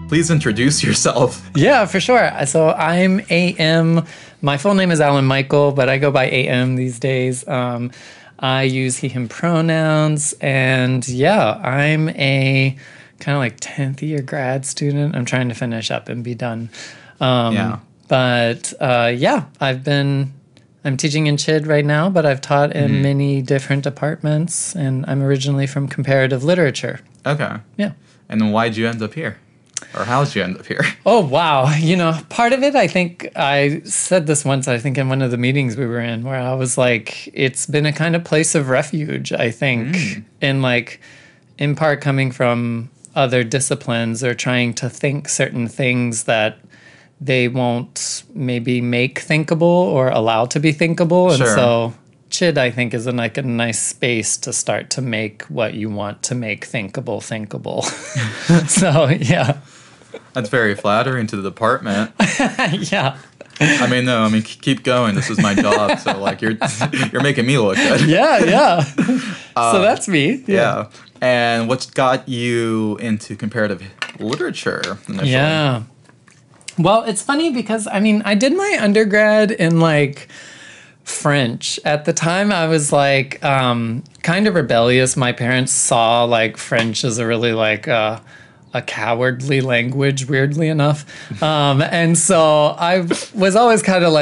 please introduce yourself. Yeah, for sure. So I'm AM. My full name is Alan Michael, but I go by AM these days. I use he, him pronouns. And yeah, I'm a kind of like 10th year grad student. I'm trying to finish up and be done. But yeah, I'm teaching in CHID right now, but I've taught in many different departments, and I'm originally from comparative literature. Okay. Yeah. And then why'd you end up here? Or how'd you end up here? Oh, wow. You know, part of it, I think I said this once, I think in one of the meetings we were in, where I was like, it's been a kind of place of refuge, I think, in like, in part coming from other disciplines or trying to think certain things that they won't maybe make thinkable or allow to be thinkable. And so CHID, I think, is like a nice space to start to make what you want to make thinkable. So, yeah. That's very flattering to the department. Yeah. Keep going. This is my job. So, like, you're making me look good. Yeah. So that's me. Yeah. And what got you into comparative literature initially? Yeah. Well, it's funny because, I did my undergrad in, like, French. At the time, I was, like, kind of rebellious. My parents saw, like, French as a really, like, a cowardly language, weirdly enough. And so I was always kind of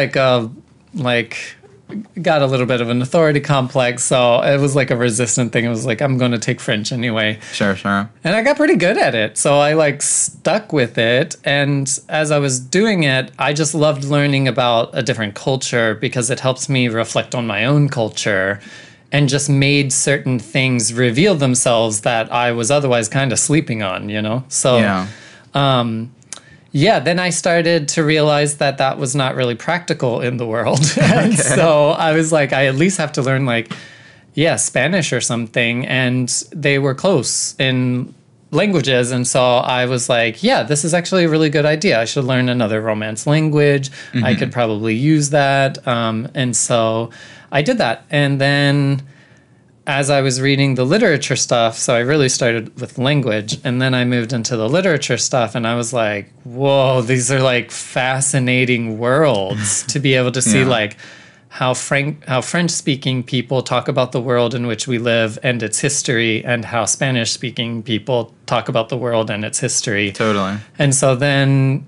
got a little bit of an authority complex. So it was like a resistant thing. It was like, I'm going to take French anyway. Sure. And I got pretty good at it. So I like stuck with it. And as I was doing it, I just loved learning about a different culture because it helps me reflect on my own culture, and just made certain things reveal themselves that I was otherwise kind of sleeping on, you know? So, then I started to realize that that was not really practical in the world. And so I was like, I at least have to learn, like, Spanish or something. And they were close in languages. And so I was like, this is actually a really good idea. I should learn another Romance language. I could probably use that. And so I did that. And then as I was reading the literature stuff, so I really started with language, and then I moved into the literature stuff, and I was like, whoa, these are like fascinating worlds to be able to see like how French-speaking people talk about the world in which we live and its history, and how Spanish-speaking people talk about the world and its history. Totally. And so then,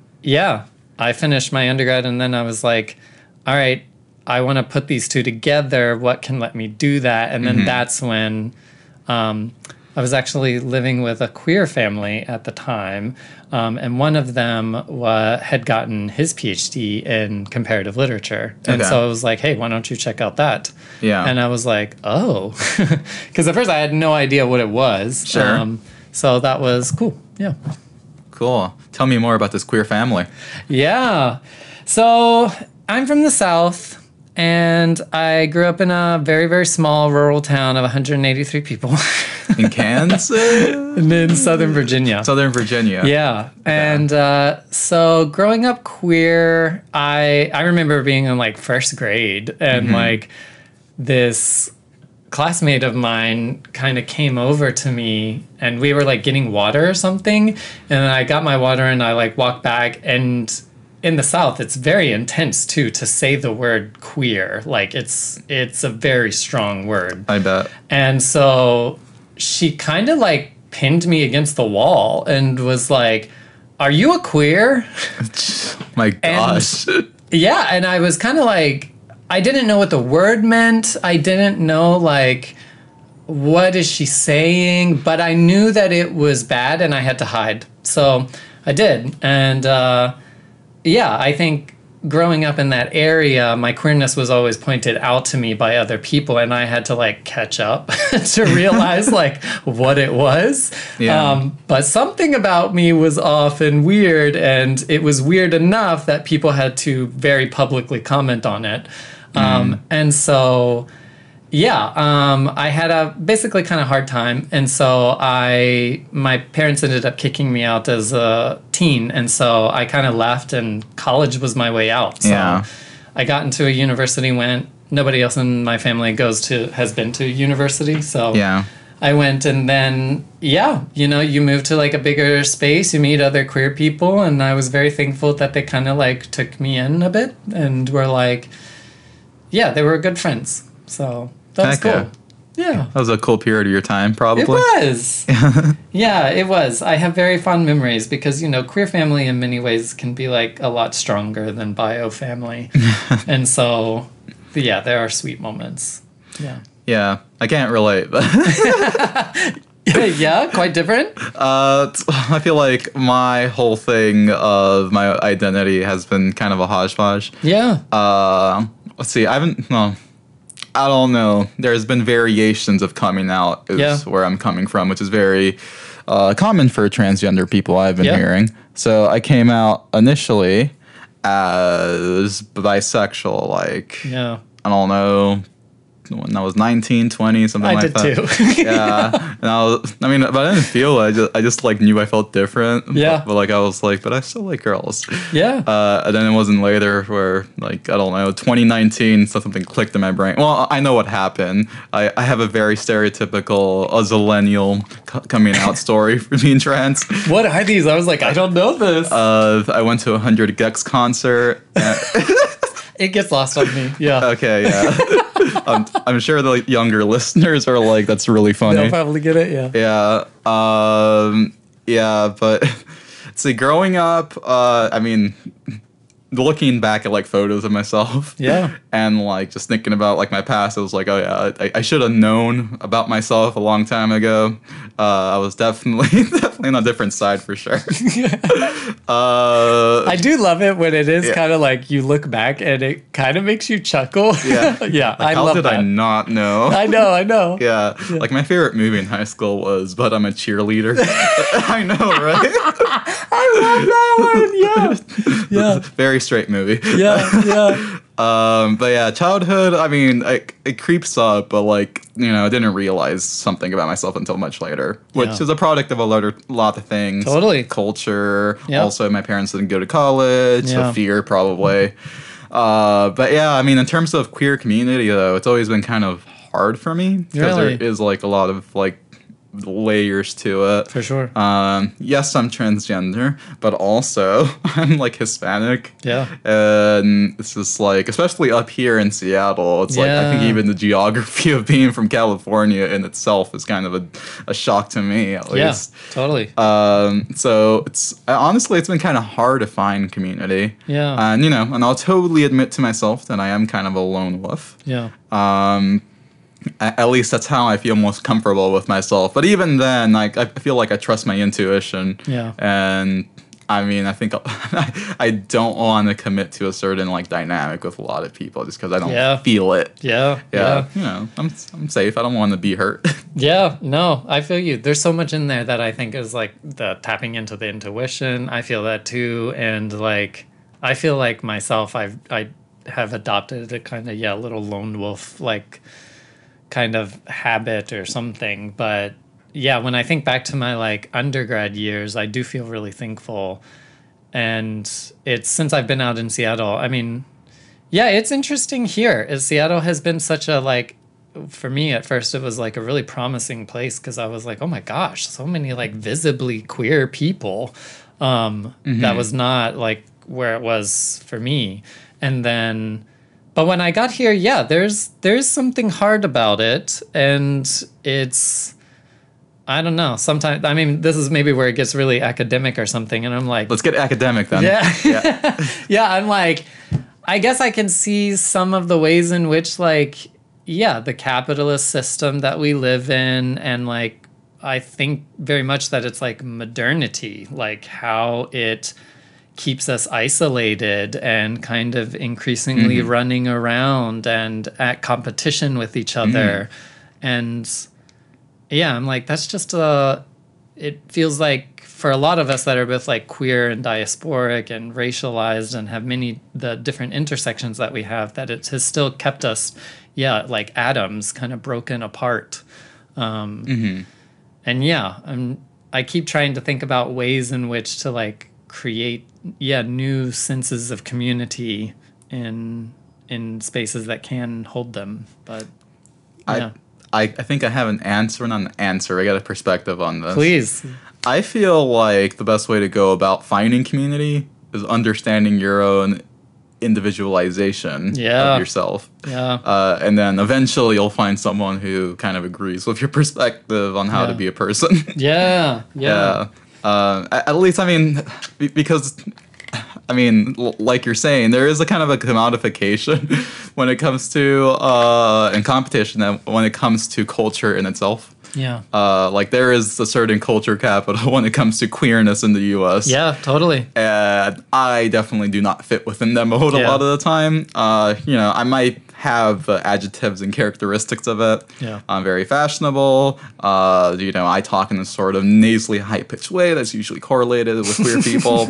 I finished my undergrad, and then I was like, all right, I want to put these two together. What can let me do that? And then that's when I was actually living with a queer family at the time. And one of them had gotten his PhD in comparative literature. And so I was like, hey, why don't you check out that? Yeah. And I was like, oh, because at first I had no idea what it was. Sure. So that was cool. Yeah. Cool. Tell me more about this queer family. Yeah. So I'm from the South. And I grew up in a very, very small rural town of 183 people. In Kansas? And in Southern Virginia. Southern Virginia. Yeah. And so growing up queer, I remember being in like first grade, and like this classmate of mine kind of came over to me, and we were like getting water or something. And I got my water and I like walked back, and in the South, it's very intense, too, to say the word queer. Like, it's a very strong word. I bet. And so she kind of, like, pinned me against the wall and was like, are you a queer? My gosh. And I was kind of like, I didn't know what the word meant. I didn't know, like, what is she saying? But I knew that it was bad and I had to hide. So I did. And, I think growing up in that area, my queerness was always pointed out to me by other people, and I had to like catch up to realize like what it was. Yeah. But something about me was off and weird, and it was weird enough that people had to very publicly comment on it. And so, I had a basically kind of hard time. And so my parents ended up kicking me out as a teen. And so I kind of left, and college was my way out. So I got into a university, nobody else in my family has been to university. So I went, and then, yeah, you move to like a bigger space, you meet other queer people, and I was very thankful that they kind of like took me in a bit and were like, yeah, they were good friends. So that was Heck yeah. cool. Yeah. That was a cool period of your time, probably. It was. Yeah, it was. I have very fond memories because, queer family in many ways can be like a lot stronger than bio family. And so, yeah, there are sweet moments. Yeah. Yeah, I can't relate. Yeah, quite different. I feel like my whole thing of my identity has been kind of a hodgepodge. Yeah. Let's see, I don't know. There's been variations of coming out is where I'm coming from, which is very common for transgender people I've been hearing. So I came out initially as bisexual, I don't know, when I was 19, 20, something like that. I did too. Yeah. And but I didn't feel it. I just like knew I felt different. Yeah. But like I was like, but I still like girls. Yeah. And then it wasn't later where like, I don't know, 2019, something clicked in my brain. Well, I know what happened. I have a very stereotypical zillennial coming out story for being trans. What are these? I was like, I don't know this. I went to a 100 Gex concert. It gets lost on me. Yeah. Okay, yeah. I'm sure the younger listeners are like, that's really funny. They'll probably get it, yeah. Yeah. Yeah, but see, growing up, looking back at like photos of myself, and like just thinking about like my past, I was like, oh yeah, I should have known about myself a long time ago. I was definitely on a different side for sure. I do love it when it is kind of like you look back and it kind of makes you chuckle. Yeah, yeah. Like, how did I not know? I know. Yeah, like my favorite movie in high school was "But I'm a Cheerleader." I know, right? I love that one. Yeah. Very straight movie. Yeah. But yeah, childhood, it creeps up, but like, I didn't realize something about myself until much later, which is a product of a lot of things. Totally. Culture. Yep. Also, my parents didn't go to college, so fear probably. But yeah, in terms of queer community though, it's always been kind of hard for me because there is like a lot of like layers to it. For sure. Yes, I'm transgender, but also I'm like Hispanic. Yeah. And it's just like, especially up here in Seattle, it's like, I think even the geography of being from California in itself is kind of a shock to me, at least. Yeah, totally. So honestly, it's been kind of hard to find community. Yeah. And I'll totally admit to myself that I am kind of a lone wolf. Yeah. At least that's how I feel most comfortable with myself. But even then, like, I feel like I trust my intuition. Yeah. And I think I don't want to commit to a certain like dynamic with a lot of people just because I don't feel it. Yeah. I'm safe. I don't want to be hurt. Yeah. No, I feel you. There's so much in there that I think is like the tapping into the intuition. I feel that too, and like I feel like myself. I have adopted a kind of little lone wolf like kind of habit or something. But yeah, when I think back to my like undergrad years, I do feel really thankful. And it's since I've been out in Seattle, it's interesting here. Seattle has been such a like, for me at first it was like a really promising place because I was like, oh my gosh, so many like visibly queer people. That was not like where it was for me. And then but when I got here, there's something hard about it, and it's, I don't know, sometimes, this is maybe where it gets really academic or something, and I'm like... Let's get academic then. Yeah. Yeah, I'm like, I guess I can see some of the ways in which, like, the capitalist system that we live in, and, like, I think very much that it's, like, modernity, like, how it keeps us isolated and kind of increasingly running around and at competition with each other. And I'm like, that's just it feels like for a lot of us that are both like queer and diasporic and racialized and have many the different intersections that we have, that it has still kept us like atoms kind of broken apart. And I keep trying to think about ways in which to like create new senses of community in spaces that can hold them. But I think I have an answer, not an answer. I got a perspective on this. Please. I feel like the best way to go about finding community is understanding your own individualization of yourself. Yeah. And then eventually you'll find someone who kind of agrees with your perspective on how to be a person. Yeah. At least, I mean, because, I mean, like you're saying, there is a kind of a commodification when it comes to, in competition, and when it comes to culture in itself. Yeah. Like there is a certain culture capital when it comes to queerness in the U.S. Yeah, totally. And I definitely do not fit within that mode a lot of the time. You know, I might have adjectives and characteristics of it. Yeah. I'm very fashionable. You know, I talk in a sort of nasally, high-pitched way that's usually correlated with queer people.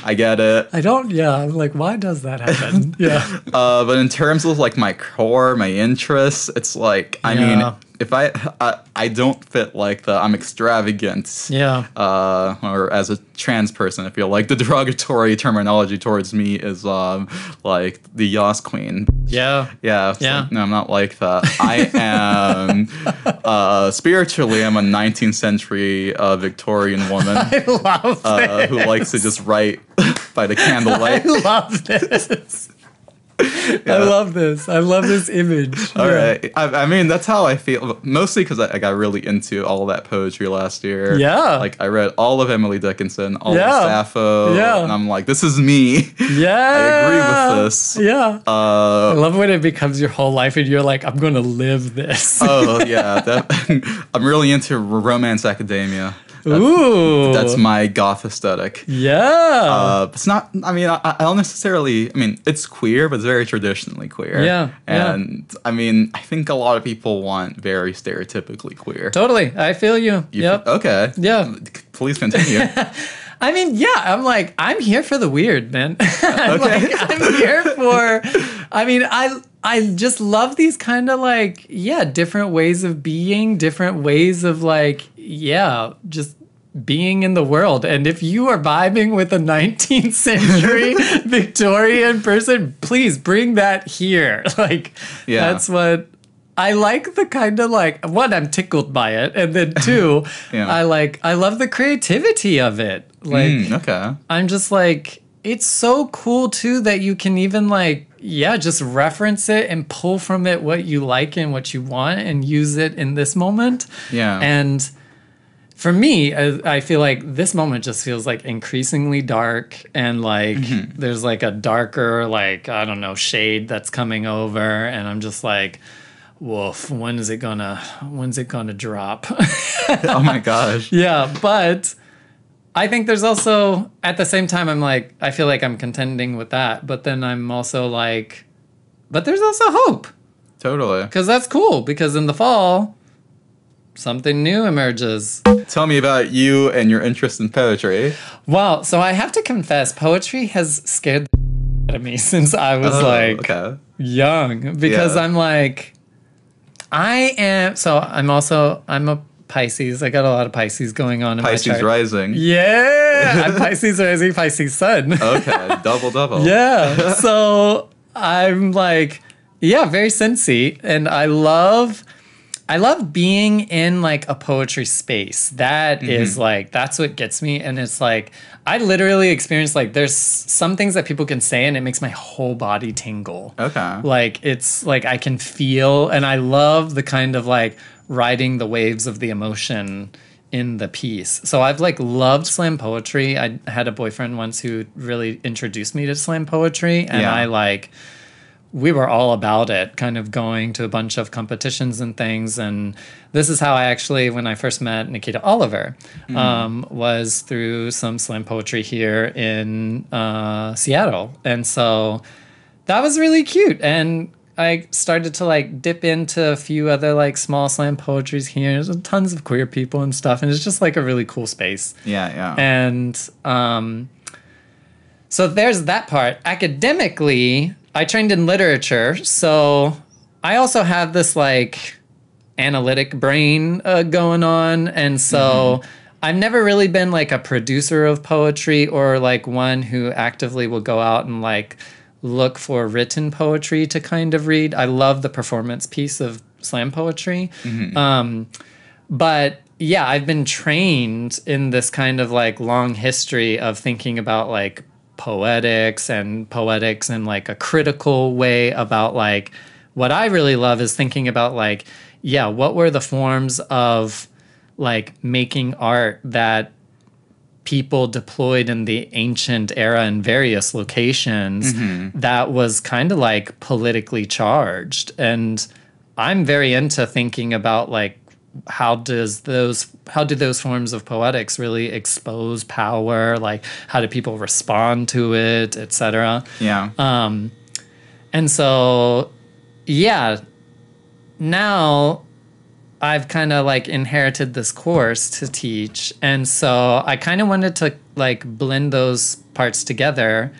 I get it. I'm like, why does that happen? Yeah. But in terms of like my core, my interests, it's like, I mean, if I don't fit like the I'm extravagant. Yeah. Or as a trans person, I feel like the derogatory terminology towards me is like the Yas Queen. Yeah. Yeah. Like, no, I'm not like that. I am spiritually, I'm a 19th century Victorian woman. I love this. Who likes to just write by the candlelight. I love this. I love this. I love this image. All right. I mean, that's how I feel. Mostly because I got really into all of that poetry last year. Yeah. Like, I read all of Emily Dickinson, all of Sappho. Yeah. And I'm like, this is me. Yeah. I agree with this. Yeah. I love when it becomes your whole life and you're like, I'm going to live this. Oh, yeah. I'm really into romance academia. Ooh. That's my goth aesthetic. Yeah. It's not, I mean, I don't necessarily, I mean, it's queer, but it's very traditionally queer. Yeah. And I mean, I think a lot of people want very stereotypically queer. Totally. I feel you. Yep. Okay. Yeah. Please continue. I mean, yeah, I'm like, I'm here for the weird, man. I'm here for, I mean, I just love these kind of like, different ways of being, different ways of like, just being in the world. And if you are vibing with a 19th century Victorian person, please bring that here. Like, that's what I like, the kind of like, one, I'm tickled by it. And then two, I love the creativity of it. Like, I'm just like, it's so cool too that you can even like, just reference it and pull from it what you like and what you want and use it in this moment. Yeah. And for me, I feel like this moment just feels like increasingly dark and like there's like a darker, like, I don't know, shade that's coming over. And I'm just like, woof, when's it gonna drop? Oh my gosh. Yeah, but I think there's also, at the same time, I'm like, I feel like I'm contending with that, but then I'm also like, but there's also hope. Totally. Because that's cool, because in the fall, something new emerges. Tell me about you and your interest in poetry. Well, so I have to confess, poetry has scared the out of me since I was young, because I'm like, I'm a Pisces. I got a lot of Pisces going on in Pisces my chart. rising. Yeah. I'm Pisces rising, Pisces sun. Okay. Double. Yeah. So I'm like, very sensey. And I love being in like a poetry space. That is like, that's what gets me. And it's like, I literally experience like, there's some things that people can say and it makes my whole body tingle. Okay. Like, it's like, I can feel, and I love the kind of like riding the waves of the emotion in the piece. So I've like loved slam poetry. I had a boyfriend once who really introduced me to slam poetry, and we were all about it, kind of going to a bunch of competitions and things. And this is how I actually, when I first met Nikita Oliver, was through some slam poetry here in Seattle. And so that was really cute. And I started to like dip into a few other like small slam poetries here. There's tons of queer people and stuff. And it's just like a really cool space. Yeah. And so there's that part. Academically, I trained in literature, so I also have this like analytic brain going on, and so I've never really been like a producer of poetry or like one who actively will go out and like look for written poetry to kind of read. I love the performance piece of slam poetry. But yeah, I've been trained in this kind of like long history of thinking about like poetics in like a critical way about like what I really love is thinking about like, yeah, what were the forms of like making art that people deployed in the ancient era in various locations that was kind of like politically charged. And I'm very into thinking about like how do those forms of poetics really expose power, like how do people respond to it, etc. And so yeah, now I've kind of like inherited this course to teach, and so I kind of wanted to like blend those parts together.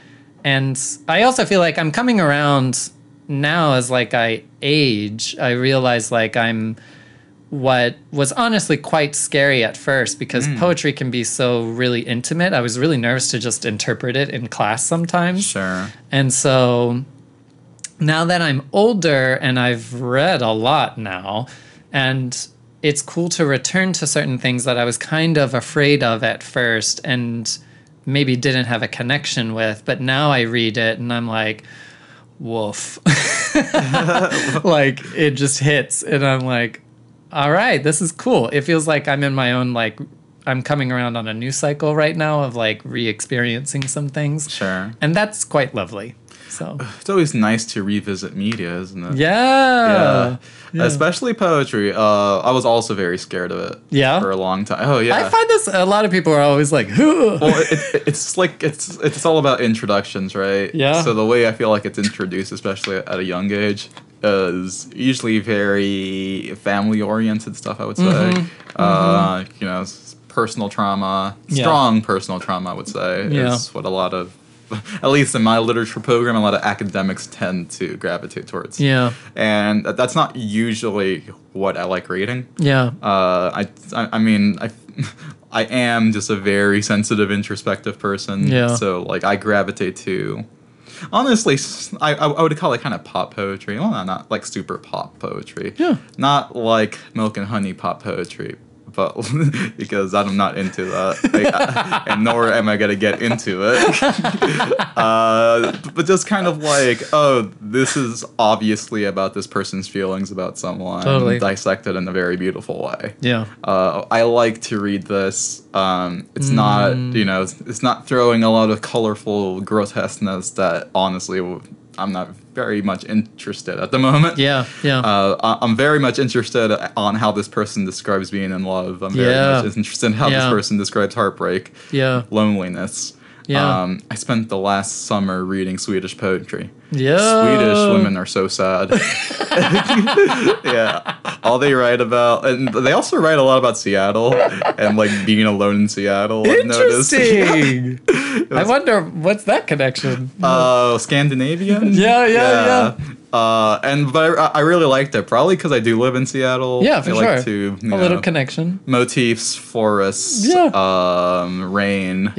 And I also feel like I'm coming around now as like I age. I realize like I'm what was honestly quite scary at first because poetry can be so really intimate. I was really nervous to just interpret it in class sometimes. Sure. And so now that I'm older and I've read a lot now, and it's cool to return to certain things that I was kind of afraid of at first and maybe didn't have a connection with, but now I read it and I'm like, woof. Like it just hits and I'm like, all right, this is cool. It feels like I'm in my own, like, I'm coming around on a new cycle right now of like re-experiencing some things. Sure. And that's quite lovely. So it's always nice to revisit media, isn't it? Yeah. Especially poetry. I was also very scared of it for a long time. Oh yeah. I find this, a lot of people are always like, well, it's like it's all about introductions, right? Yeah. So the way I feel like it's introduced, especially at a young age, is usually very family oriented stuff, I would say. You know, personal trauma, strong personal trauma, I would say, is what a lot of, at least in my literature program, a lot of academics tend to gravitate towards. Yeah. And that's not usually what I like reading. Yeah. I mean, I am just a very sensitive, introspective person. Yeah. So, like, I gravitate to, honestly, I would call it kind of pop poetry. Well, not like super pop poetry. Yeah. Not like Milk and Honey pop poetry. But because I'm not into that, and nor am I gonna get into it. But just kind of like, oh, this is obviously about this person's feelings about someone, dissected in a very beautiful way. Yeah. I like to read this. It's not, you know, it's not throwing a lot of colorful grotesqueness that honestly I'm not very much interested at the moment. Yeah, yeah. I'm very much interested on how this person describes being in love. I'm very much interested in how this person describes heartbreak, loneliness. Yeah. I spent the last summer reading Swedish poetry. Yeah. Swedish women are so sad. Yeah. All they write about, and they also write a lot about Seattle and like being alone in Seattle. Interesting. I wonder what's that connection. Scandinavian. Yeah. But I really liked it, probably because I do live in Seattle. Yeah, for I sure. Like to, a little connection. Motifs, forests, rain,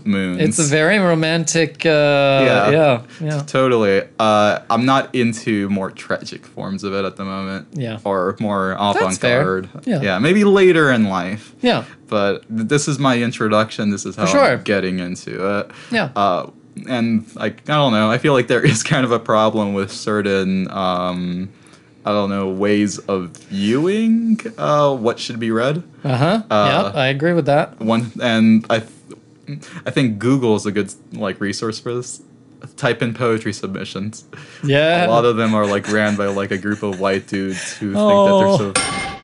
moons. It's a very romantic. Yeah. Totally. I'm not into more tragic forms of it at the moment. Yeah. Or more avant-garde. Yeah. Maybe later in life. Yeah. But this is my introduction. This is how I'm getting into it. Yeah. And like, I don't know, I feel like there is kind of a problem with certain I don't know, ways of viewing what should be read. Yeah, I agree with that. I think Google is a good like resource for this. Type in poetry submissions. Yeah. A lot of them are like ran by like a group of white dudes who think that they're so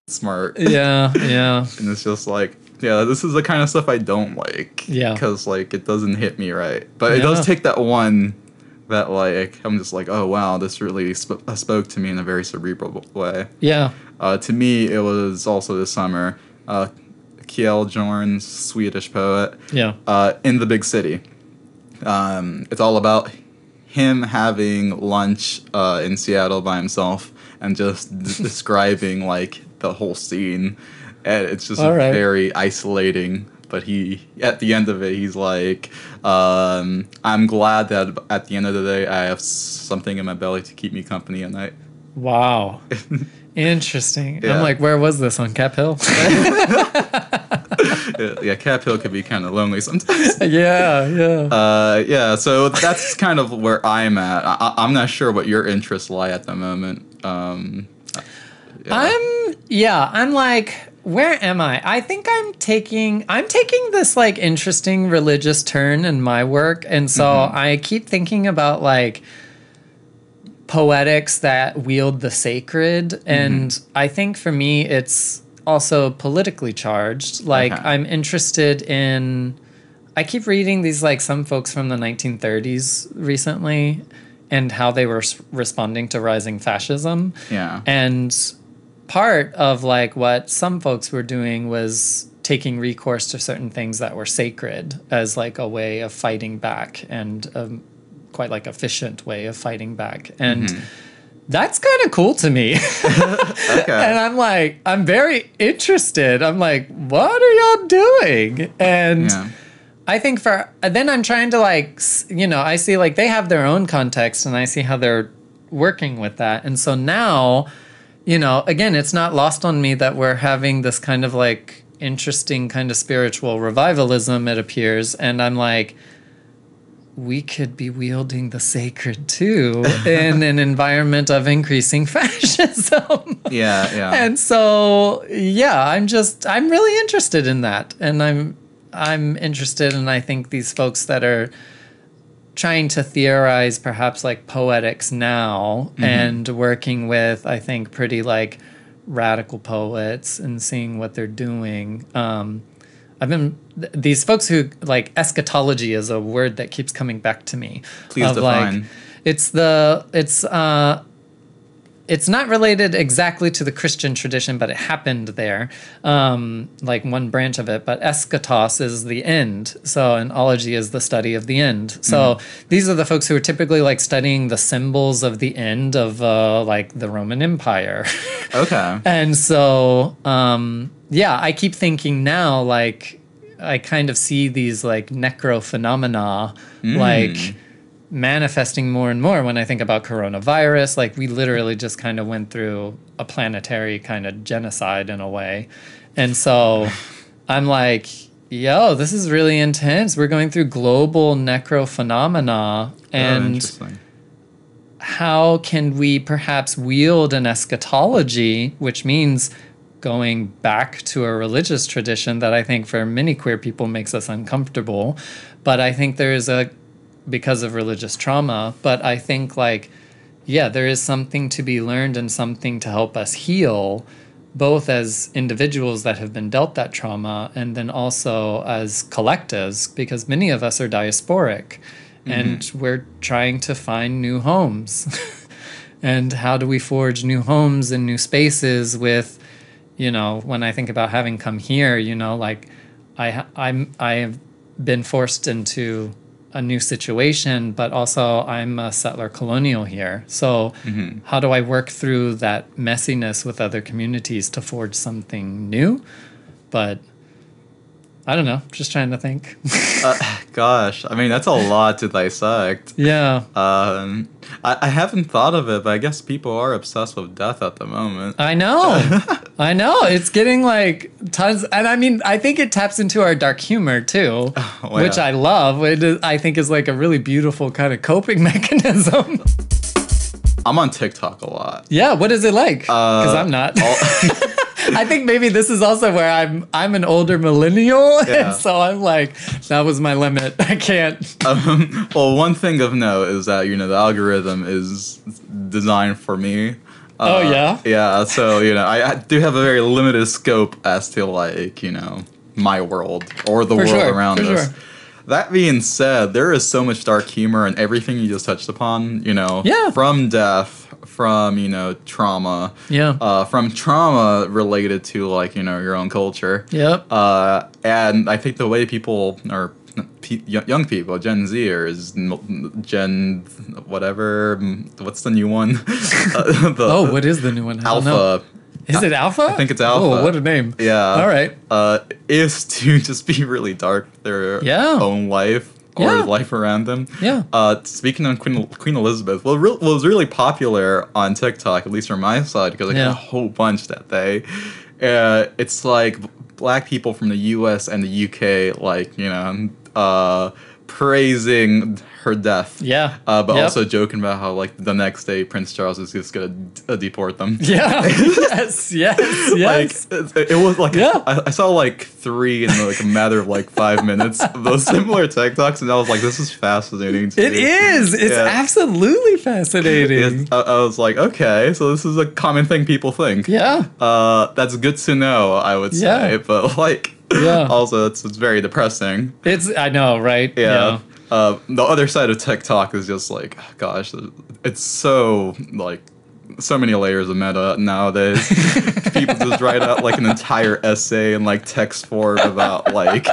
smart. Yeah. And it's just like, yeah, this is the kind of stuff I don't like. Yeah. Because, like, it doesn't hit me right. But it does take that one that, like, I'm just like, oh, wow, this really spoke to me in a very cerebral way. Yeah. To me, it was also this summer. Kjell Jorn's Swedish poet. Yeah. In the Big City. It's all about him having lunch in Seattle by himself and just describing, like, the whole scene. And it's just very isolating. But at the end of it, he's like, I'm glad that at the end of the day, I have something in my belly to keep me company at night. Wow. Interesting. Yeah. I'm like, where was this, on Cap Hill? Yeah, Cap Hill could be kind of lonely sometimes. Yeah. So that's kind of where I'm at. I'm not sure what your interests lie at the moment. I'm like, where am I? I think I'm taking this like interesting religious turn in my work, and so I keep thinking about like poetics that wield the sacred, and I think for me it's also politically charged. Like, I'm interested in, I keep reading these like some folks from the 1930s recently and how they were responding to rising fascism. Yeah. And part of like what some folks were doing was taking recourse to certain things that were sacred as like a way of fighting back, and quite like efficient way of fighting back. And that's kind of cool to me. Okay. And I'm like, I'm very interested. I'm like, what are y'all doing? And I think then I'm trying to like, I see like they have their own context, and I see how they're working with that. And so now, again, it's not lost on me that we're having this kind of like interesting kind of spiritual revivalism, it appears. And I'm like, we could be wielding the sacred too in an environment of increasing fascism. Yeah. And so, I'm really interested in that. And I'm interested in, I think, these folks that are trying to theorize perhaps like poetics now, and working with, I think, pretty like radical poets and seeing what they're doing. These folks who like, eschatology is a word that keeps coming back to me. Please define. Like, it's not related exactly to the Christian tradition, but it happened there, like one branch of it. But eschatos is the end. So, and ology is the study of the end. So these are the folks who are typically like studying the symbols of the end of like the Roman Empire. Okay. And so, I keep thinking now, like, I kind of see these like necro phenomena, like manifesting more and more when I think about coronavirus. Like, we literally just kind of went through a planetary kind of genocide in a way. And so I'm like, yo, this is really intense. We're going through global necro phenomena. And how can we perhaps wield an eschatology, which means going back to a religious tradition that I think for many queer people makes us uncomfortable. But I think because of religious trauma, but I think like, there is something to be learned and something to help us heal, both as individuals that have been dealt that trauma, and then also as collectives, because many of us are diasporic and we're trying to find new homes. And how do we forge new homes and new spaces with, when I think about having come here, like I have been forced into a new situation, but also I'm a settler colonial here. So how do I work through that messiness with other communities to forge something new? But I don't know, just trying to think. Gosh, I mean, that's a lot to dissect. Yeah. I haven't thought of it, but I guess people are obsessed with death at the moment. I know. It's getting like tons. And I mean, I think it taps into our dark humor too, which I love. I think is like a really beautiful kind of coping mechanism. I'm on TikTok a lot. Yeah, what is it like? Because I'm not. I think maybe this is also where I'm an older millennial, and so I'm like, that was my limit. I can't. Well, one thing of note is that the algorithm is designed for me. Oh yeah. Yeah, so I do have a very limited scope as to like my world or the world around us. Sure. That being said, there is so much dark humor in everything you just touched upon. From death. From trauma, from trauma related to like your own culture, and I think the way people or young people, Gen Zers, Gen whatever, what's the new one? What is the new one? Alpha. Is it Alpha? I think it's Alpha. Oh, what a name! Yeah. All right. Is to just be really dark with their own life. or life around them. Yeah. Speaking of Queen Elizabeth, what was really popular on TikTok, at least from my side, because I got a whole bunch that day. It's like black people from the U.S. and the U.K. like praising her death. Yeah. But also joking about how like the next day Prince Charles is just gonna deport them. Yeah. yes. Like it was like I saw like 3 in like a matter of like 5 minutes of those similar TikToks, and I was like, this is fascinating to me. It is. It's absolutely fascinating. I was like, okay, so this is a common thing people think. Yeah. That's good to know, I would say, but like. Yeah. Also, it's very depressing. I know, right? Yeah. The other side of TikTok is just like, gosh, it's so like so many layers of meta nowadays. People just write out like an entire essay in like text form about like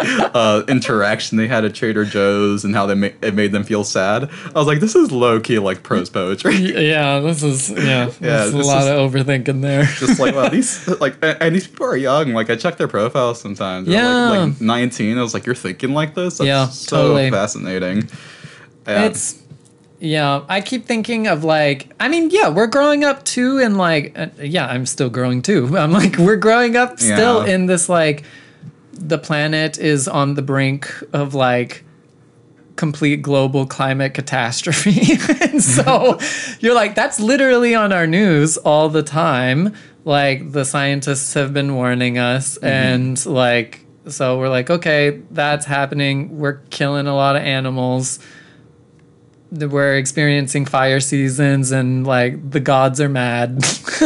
interaction they had at Trader Joe's and how it made them feel sad. I was like, this is low key like prose poetry. Yeah, this is there's a lot of overthinking there. Just like, wow, these like and these people are young. Like I check their profiles sometimes. Yeah, they're like 19. I was like, you're thinking like this? That's so totally fascinating. It's. Yeah, I keep thinking of like, I mean, yeah, we're growing up too, and like, I'm still growing too. I'm like, we're growing up still in this like, the planet is on the brink of like complete global climate catastrophe. And so you're like, that's literally on our news all the time. Like the scientists have been warning us, and like, so we're like, okay, that's happening. We're killing a lot of animals. We're experiencing fire seasons, and like the gods are mad.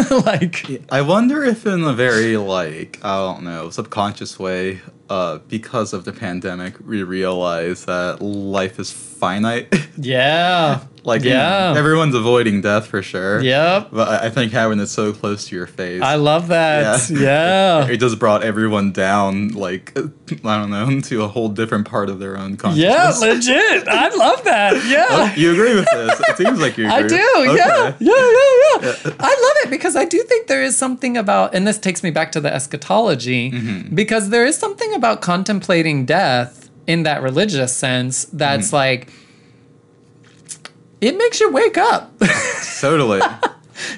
Like, I wonder if in a very like, I don't know, subconscious way, because of the pandemic, we realize that life is finite. Yeah. Like, everyone's avoiding death for sure. Yep. But I think having it so close to your face. I love that. Yeah. It just brought everyone down, like, I don't know, to a whole different part of their own consciousness. Yeah, legit. I love that. Yeah. Oh, you agree with this? It seems like you agree. I do. Okay. Yeah. I love it because I do think there is something about, and this takes me back to the eschatology, because there is something about contemplating death in that religious sense that's like, it makes you wake up. Totally.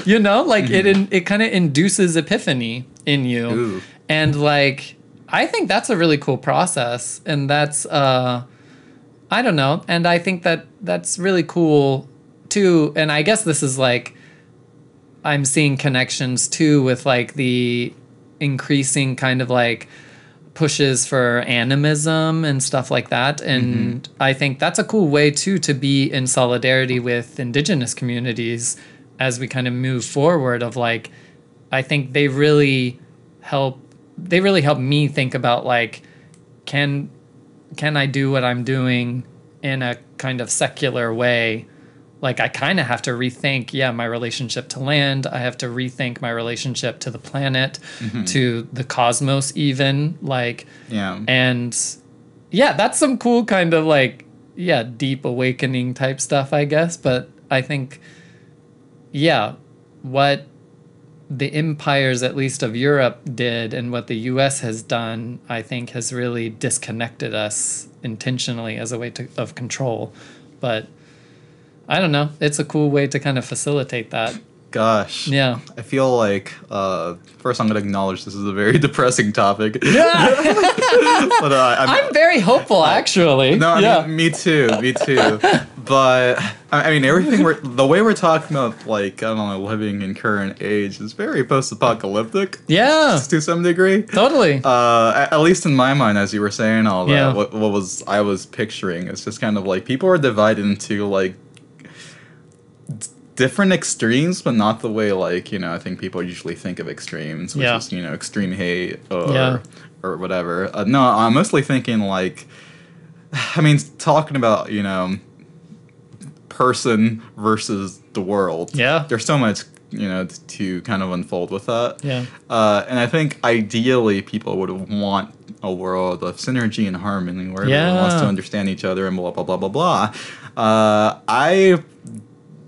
You know, like it kind of induces epiphany in you. Ooh. And like, I think that's a really cool process. And that's, I don't know. And I think that that's really cool too. And I guess this is like, I'm seeing connections too with like the increasing kind of like pushes for animism and stuff like that. And I think that's a cool way too to be in solidarity with indigenous communities as we kind of move forward of like, I think they really help me think about like, can I do what I'm doing in a kind of secular way? Like I kind of have to rethink, my relationship to land. I have to rethink my relationship to the planet, to the cosmos even. Like, and that's some cool kind of like, deep awakening type stuff, I guess. But I think, what the empires, at least of Europe, did and what the U.S. has done, I think has really disconnected us intentionally as a way of control. But I don't know. It's a cool way to kind of facilitate that. Gosh. Yeah. I feel like, first I'm going to acknowledge this is a very depressing topic. Yeah. But, I'm very hopeful, actually. No, I mean, me too. But, I mean, the way we're talking about, like, I don't know, living in current age is very post-apocalyptic. Yeah. To some degree. Totally. At least in my mind, as you were saying all that, what I was picturing is just kind of like, people are divided into, like, different extremes, but not the way like, I think people usually think of extremes, which is, extreme hate or whatever. No, I'm mostly thinking like, I mean, talking about, person versus the world. Yeah. There's so much, to kind of unfold with that. Yeah. And I think ideally people would want a world of synergy and harmony where everyone wants to understand each other and blah, blah, blah, blah, blah. I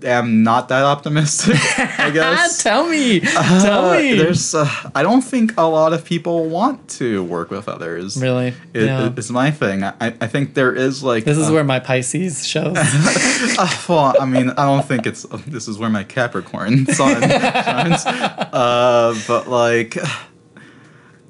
am not that optimistic, I guess. Tell me. I don't think a lot of people want to work with others. Really? It's my thing. I think there is like... This is where my Pisces shows. Well, I mean, I don't think it's... This is where my Capricorn sun shines. But like...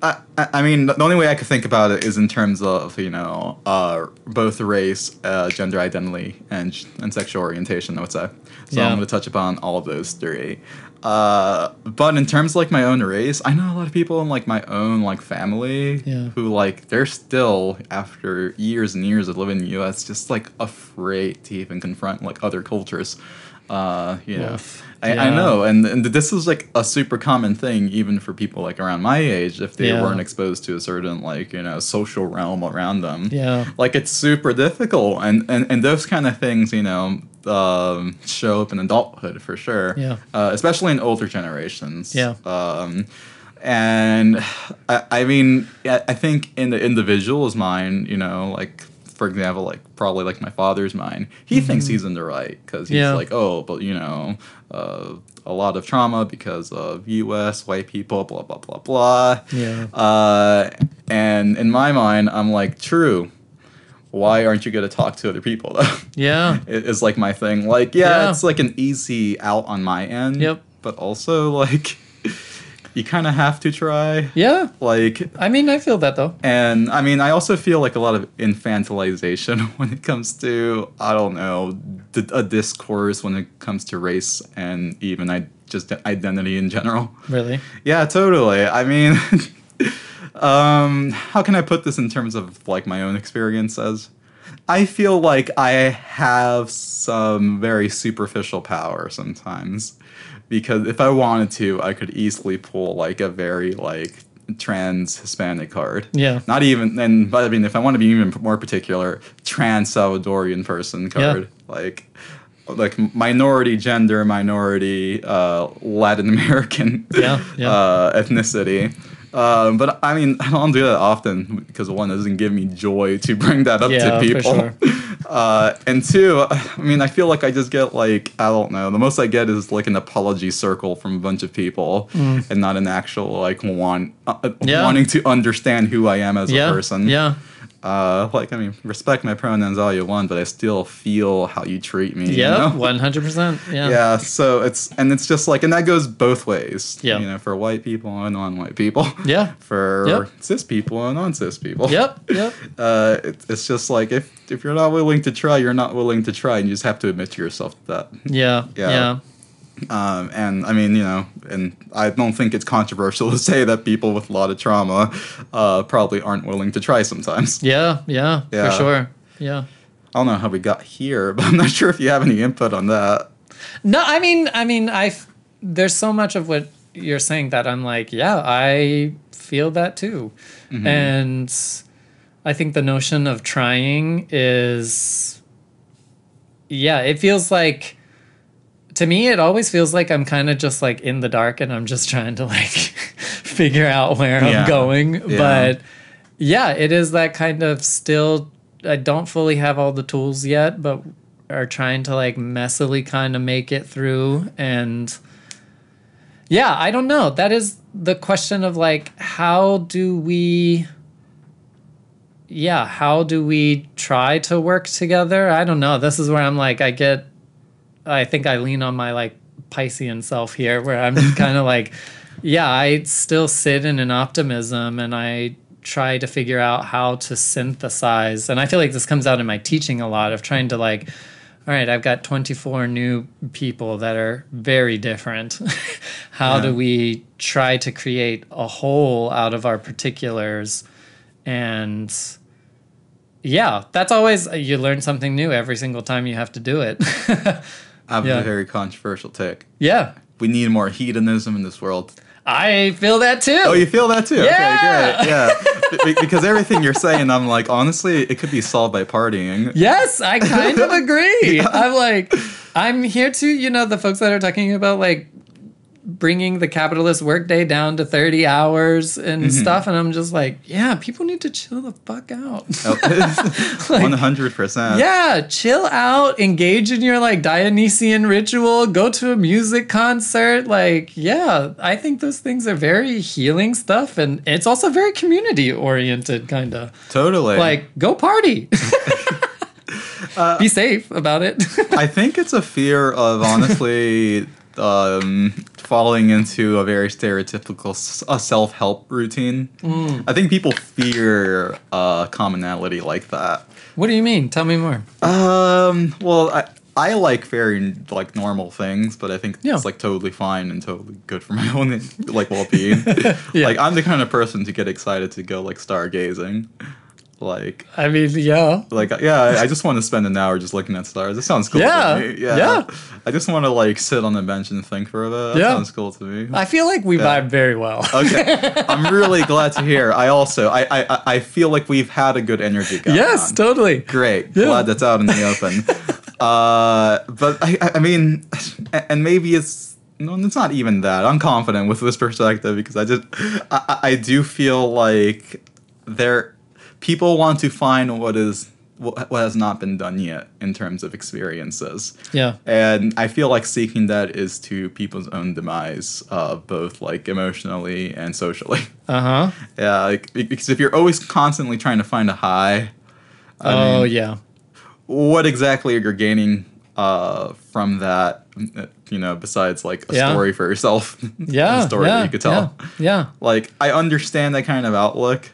I mean, the only way I could think about it is in terms of, both race, gender identity, and sexual orientation, I would say. So I'm going to touch upon all of those three. But in terms of, like, my own race, I know a lot of people in, like, my own, like, family who, like, they're still, after years and years of living in the U.S., just, like, afraid to even confront, like, other cultures. I know, and this is like a super common thing even for people like around my age if they weren't exposed to a certain like social realm around them. Like it's super difficult, and those kind of things show up in adulthood for sure. Especially in older generations. And I mean I think in the individual's mind, like. For example, like probably like my father's mind, he thinks he's in the right because he's like, oh, but a lot of trauma because of U.S. white people, blah blah blah blah. And in my mind, I'm like, true. Why aren't you going to talk to other people though? It's like my thing. Like, it's like an easy out on my end. But also like. You kind of have to try. Like... I mean, I feel that, though. And, I mean, I also feel like a lot of infantilization when it comes to, I don't know, a discourse when it comes to race and even just identity in general. Really? Yeah, totally. I mean, how can I put this in terms of, like, my own experiences? I feel like I have some very superficial power sometimes. Because if I wanted to, I could easily pull like a very like trans Hispanic card. Not even, but I mean, if I want to be even more particular, trans Salvadorian person card. Like minority gender, minority Latin American ethnicity. But I mean, I don't do that often because one, it doesn't give me joy to bring that up to people. For sure. And two, I mean, I feel like I just get like, I don't know, the most I get is like an apology circle from a bunch of people and not an actual like wanting to understand who I am as a person. Like, I mean, respect my pronouns all you want, but I still feel how you treat me. 100%. Yeah, so it's just like, and that goes both ways. For white people and non-white people. For cis people and non-cis people. It's just like, if you're not willing to try, you're not willing to try, and you just have to admit to yourself that. And I mean, and I don't think it's controversial to say that people with a lot of trauma probably aren't willing to try sometimes. For sure. I don't know how we got here, but I'm not sure if you have any input on that. No, I mean, there's so much of what you're saying that I'm like, I feel that too. And I think the notion of trying is, it feels like, to me, it always feels like I'm kind of just like in the dark and I'm just trying to like figure out where I'm going. But it is that kind of still, I don't fully have all the tools yet, but are trying to like messily kind of make it through. And I don't know. That is the question of like, how do we try to work together? I don't know. This is where I'm like, I think I lean on my like Piscean self here where I'm kind of like, I still sit in an optimism and I try to figure out how to synthesize. And I feel like this comes out in my teaching a lot of trying to like, all right, I've got 24 new people that are very different. How do we try to create a whole out of our particulars? And that's always, you learn something new every single time you have to do it. I have a very controversial take. We need more hedonism in this world. I feel that too. Oh, you feel that too? Okay, great. Because everything you're saying, I'm like, honestly, it could be solved by partying. Yes, I kind of agree. I'm like, I'm here to, the folks that are talking about like bringing the capitalist workday down to 30 hours and stuff. And I'm just like, yeah, people need to chill the fuck out. 100%. Yeah, chill out, engage in your like Dionysian ritual, go to a music concert. Like, yeah, I think those things are very healing stuff. And it's also very community oriented, kind of. Totally. Like, go party. Be safe about it. I think it's a fear of, honestly, falling into a very stereotypical self-help routine. I think people fear commonality like that. What do you mean? Tell me more. Well, I like very like normal things, but I think it's like totally fine and totally good for my own like well-being. Like I'm the kind of person to get excited to go like stargazing. Like, I mean, yeah. Like, yeah, I just want to spend an hour just looking at stars. It sounds cool to me. Yeah. I just want to, like, sit on the bench and think for a bit. That sounds cool to me. I feel like we vibe very well. Okay. I'm really glad to hear. I feel like we've had a good energy going on. Totally. Great. Yeah. Glad that's out in the open. But, I mean, and maybe it's not even that. I'm confident with this perspective because I do feel like people want to find what has not been done yet in terms of experiences. Yeah. And I feel like seeking that is to people's own demise, both like emotionally and socially. Uh-huh. Yeah, like, because if you're always constantly trying to find a high, I mean, what exactly are you gaining from that, besides like a story for yourself? A story that you could tell. Yeah. Like, I understand that kind of outlook.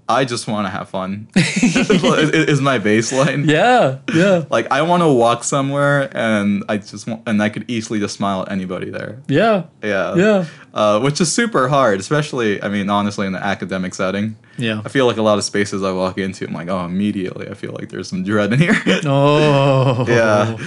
I just want to have fun. is my baseline. Yeah. Like I want to walk somewhere, and I could easily just smile at anybody there. Yeah. Which is super hard, especially, I mean, honestly, in the academic setting. Yeah. I feel like a lot of spaces I walk into, I'm like, oh, immediately I feel like there's some dread in here. Yeah.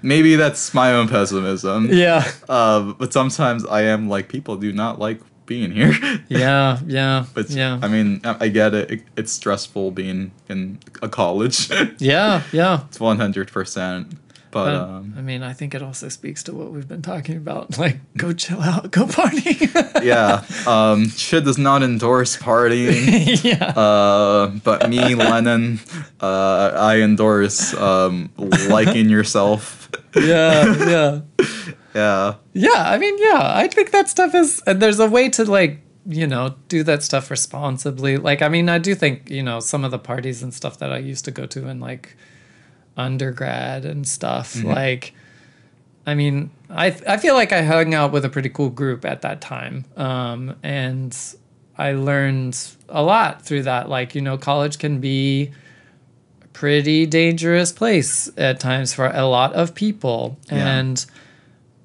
Maybe that's my own pessimism. Yeah. But sometimes I am like, people do not like being here. But I mean, I get it. It's stressful being in a college. Yeah. It's 100%. But I mean, I think it also speaks to what we've been talking about. Like, go chill out, go party. Shit does not endorse partying. But me, Lennon, I endorse liking yourself. Yeah. I mean, I think that stuff is, and there's a way to like, do that stuff responsibly. Like, I mean, I do think, some of the parties and stuff that I used to go to in like undergrad and stuff, like, I mean, I feel like I hung out with a pretty cool group at that time. And I learned a lot through that. Like, college can be a pretty dangerous place at times for a lot of people. And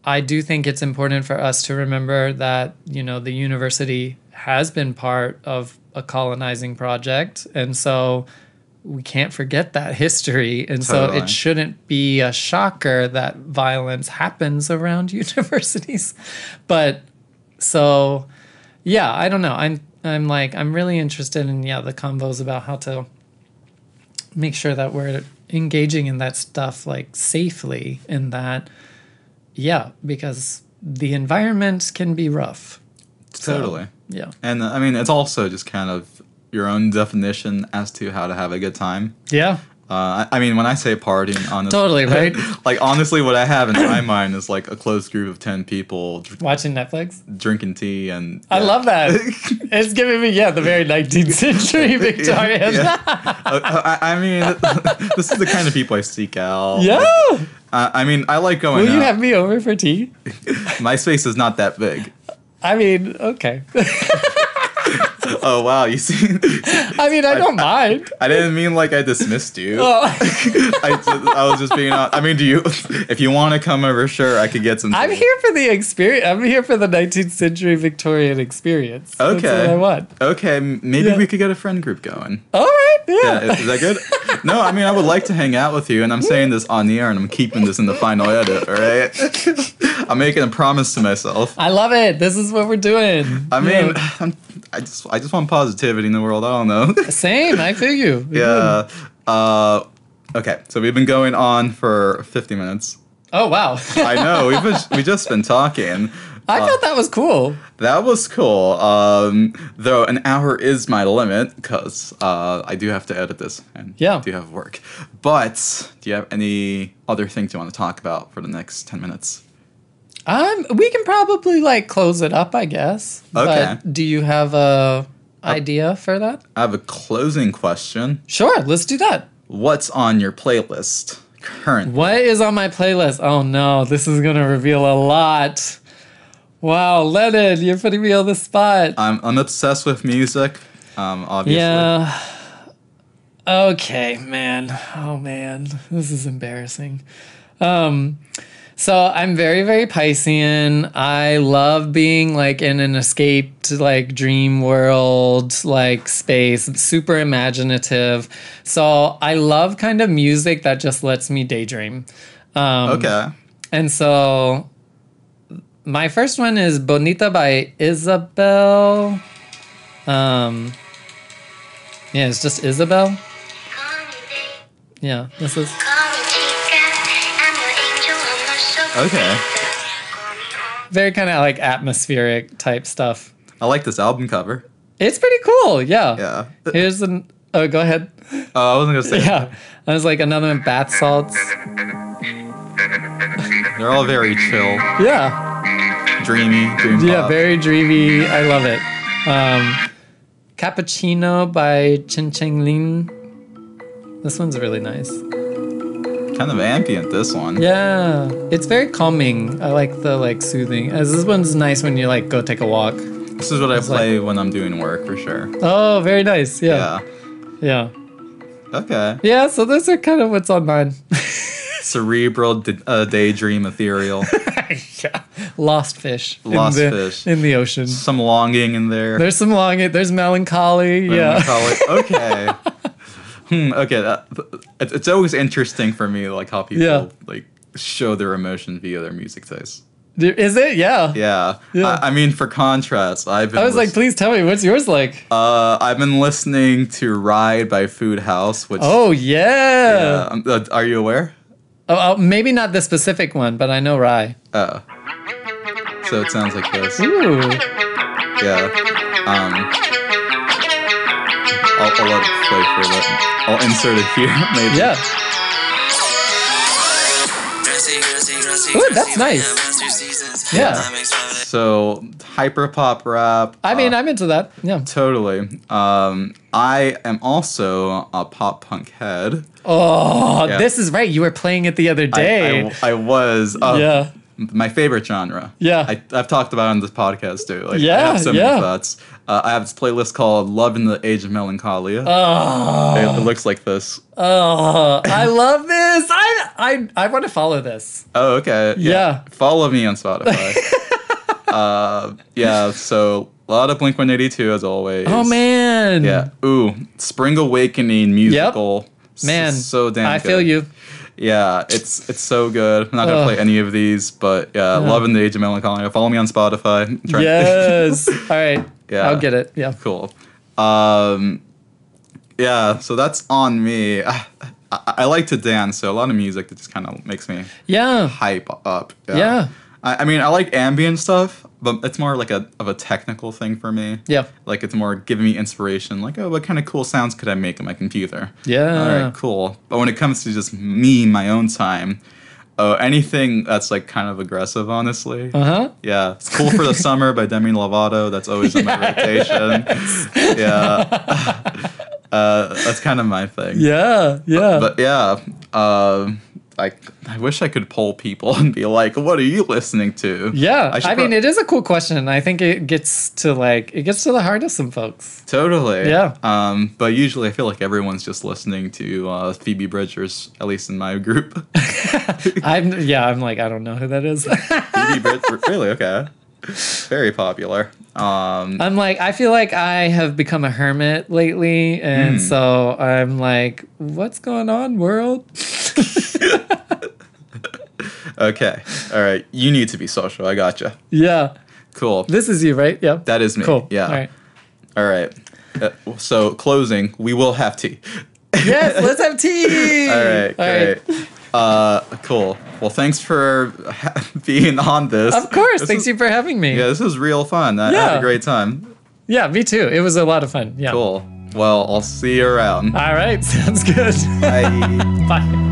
I do think it's important for us to remember that, the university has been part of a colonizing project. And so we can't forget that history. And so it shouldn't be a shocker that violence happens around universities. But so, I don't know. I'm really interested in, the convos about how to make sure that we're engaging in that stuff like safely, in that, because the environment can be rough. Totally. So, and I mean, it's also just kind of your own definition as to how to have a good time. Yeah. I mean, when I say partying, honestly, totally, right? Like, honestly, what I have in my mind is like a close group of 10 people watching Netflix, drinking tea, and I love that. It's giving me the very 19th century Victorian. I mean, this is the kind of people I seek out. Yeah. Like, I mean, I like going. Will you have me over for tea? My space is not that big. I mean, okay. Oh, wow. You see? I mean, I don't mind. I didn't mean like I dismissed you. Oh. I was just being honest. I mean, if you want to come over, sure, I could get some. I'm here for the experience. I'm here for the 19th century Victorian experience. Okay. That's what I want. Okay. Maybe we could get a friend group going. All right. Yeah. Is that good? No, I mean, I would like to hang out with you, and I'm saying this on the air, and I'm keeping this in the final edit, all right? I'm making a promise to myself. I love it. This is what we're doing. I mean, I just want positivity in the world. I don't know. Same. I feel you. Yeah. Okay. So we've been going on for 50 minutes. Oh, wow. I know. We've just been talking. I thought that was cool. That was cool. Though an hour is my limit because I do have to edit this and do have work. But do you have any other things you want to talk about for the next 10 minutes? We can probably like close it up, I guess. Okay. But do you have a idea for that? I have a closing question. Sure, let's do that. What's on your playlist currently? What is on my playlist? Oh no, this is gonna reveal a lot. Wow, Lennon, you're putting me on the spot. I'm obsessed with music, obviously. Yeah. Okay, man. Oh man, this is embarrassing. So I'm very, very Piscean. I love being like in an escaped like dream world, like space, super imaginative. So I love kind of music that just lets me daydream. Okay. And so my first one is Bonita by Isabel. Yeah, it's just Isabel. Yeah, this is... Okay. Very kind of like atmospheric type stuff. I like this album cover. It's pretty cool, yeah. Yeah. Here's an... Oh, go ahead. I wasn't going to say Yeah. I was like, another one, bath salts. They're all very chill. Yeah. Dreamy. Dream Yeah, pop. very dreamy. I love it. Cappuccino by Chen Cheng Lin. This one's really nice. Kind of ambient, this one. Yeah. It's very calming. I like the like soothing. As this one's nice when you like go take a walk. This is what I play when I'm doing work, for sure. Oh, very nice. Yeah. Yeah. Yeah. Okay. Yeah, so those are kind of what's on mine. Cerebral, daydream, ethereal. Yeah. Lost fish. Lost fish. In the ocean. Some longing in there. There's some longing. There's melancholy. Melancholy. Okay. Okay. It's always interesting for me, like how people like show their emotion via their music taste. Is it? Yeah. Yeah. I mean, for contrast, I was like, please tell me, what's yours like? I've been listening to Ride by Food House, which... Oh, yeah. Are you aware? Oh, maybe not the specific one, but I know Rye. Oh. So it sounds like this. Ooh. Yeah. I'll let it play for a bit. I'll insert it here, maybe. Yeah. Ooh, that's nice. Yeah. So, hyper pop rap. I mean, I'm into that. Yeah. Totally. I am also a pop punk head. Oh, this is right. You were playing it the other day. I was. Yeah. My favorite genre. Yeah. I've talked about it on this podcast too. Like, yeah. I have so many thoughts. I have this playlist called Love in the Age of Melancholia. Oh. It looks like this. Oh, I love this. I want to follow this. Oh, okay. Yeah. Follow me on Spotify. Yeah, so a lot of Blink-182 as always. Oh, man. Yeah. Ooh, Spring Awakening musical. Yep. Man. So damn I good. feel you. Yeah, it's so good. I'm not going to play any of these, but yeah, Love in the Age of Melancholia. Follow me on Spotify. Yes. All right. Yeah. I'll get it. Yeah. Cool. Yeah, so that's on me. I like to dance, so a lot of music that just kind of makes me hype up. Yeah. I mean, I like ambient stuff, but it's more like of a technical thing for me. Yeah. Like it's more giving me inspiration. Like, oh, what kind of cool sounds could I make on my computer? Yeah. All right, cool. But when it comes to just me, my own time, anything that's like kind of aggressive, honestly. Uh-huh. Yeah. It's Cool for the Summer by Demi Lovato. That's always in my rotation. Yeah. That's kind of my thing. Yeah. Yeah. But yeah. I wish I could poll people and be like, what are you listening to? Yeah. I mean, it is a cool question. I think it gets to the heart of some folks. Totally. Yeah. But usually I feel like everyone's just listening to Phoebe Bridgers, at least in my group. I'm like, I don't know who that is. Phoebe Bridgers, really? Okay. Very popular. I'm like, I feel like I have become a hermit lately, and so I'm like, what's going on, world? Okay. All right. You need to be social. I gotcha. Yeah. Cool. This is you, right? Yeah. That is me. Cool. Yeah. All right. So closing, we will have tea. Yes, let's have tea. All right. Great. Cool. Well, thanks for being on this. Of course. Thanks you for having me. Yeah, this was real fun. I had a great time. Yeah, me too. It was a lot of fun. Yeah. Cool. Well, I'll see you around. All right. Sounds good. Bye. Bye.